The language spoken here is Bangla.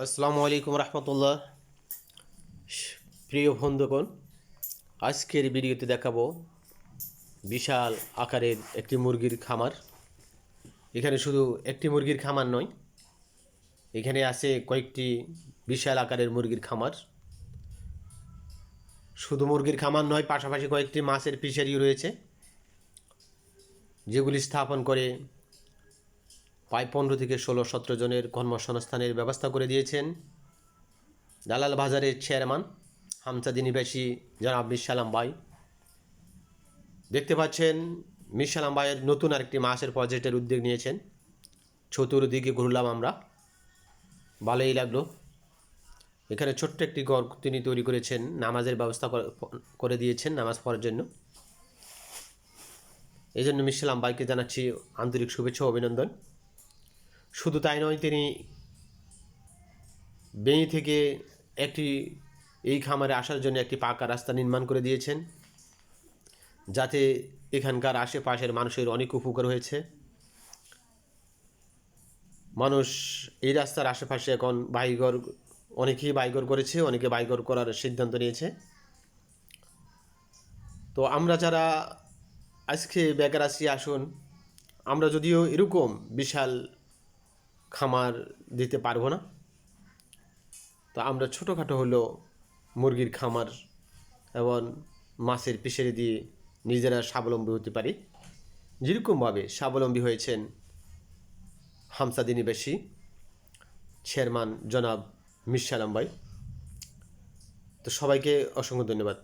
আসসালামু আলাইকুম রহমতুল্লাহ। প্রিয় বন্ধুগণ, আজকের ভিডিওতে দেখাবো বিশাল আকারের একটি মুরগির খামার। এখানে শুধু একটি মুরগির খামার নয়, এখানে আছে কয়েকটি বিশাল আকারের মুরগির খামার। শুধু মুরগির খামার নয়, পাশাপাশি কয়েকটি মাছের ফিশারি রয়েছে, যেগুলি স্থাপন করে প্রায় 15 থেকে 16-17 জনের কর্মসংস্থানের ব্যবস্থা করে দিয়েছেন দালাল বাজারের চেয়ারম্যান হামসাদি নিবাসী জনাব মিরসালাম ভাই। দেখতে পাচ্ছেন মিরসালাম ভাইয়ের নতুন আরেকটি মাছের প্রজেক্টের উদ্যোগ নিয়েছেন। চতুর্দিকে ঘুরলাম আমরা, ভালোই লাগলো। এখানে ছোট্ট একটি ঘর তিনি তৈরি করেছেন, নামাজের ব্যবস্থা করে দিয়েছেন নামাজ পড়ার জন্য। এই জন্য মিরসালাম ভাইকে জানাচ্ছি আন্তরিক শুভেচ্ছা ও অভিনন্দন। শুধু তাই নয়, তিনি বেঁই থেকে এই খামারে আসার জন্য একটি পাকা রাস্তা নির্মাণ করে দিয়েছেন, যাতে এখানকার আশেপাশের মানুষের অনেক উপকার হয়েছে। মানুষ এই রাস্তার আশেপাশে এখন অনেকেই বাড়িঘর করেছে, অনেকে বাড়িঘর করার সিদ্ধান্ত নিয়েছে। তো আমরা যারা আজকে বেকার আছি, আসুন আমরা যদিও এরকম বিশাল খামার দিতে পারবো না, তো আমরা ছোটোখাটো হলেও মুরগির খামার এবং মাছের ফিশারি দিয়ে নিজেরা স্বাবলম্বী হতে পারি, যেরকমভাবে স্বাবলম্বী হয়েছেন হামসাদি নিবাসী চেয়ারম্যান জনাব মিরসালাম ভাই। তো সবাইকে অসংখ্য ধন্যবাদ।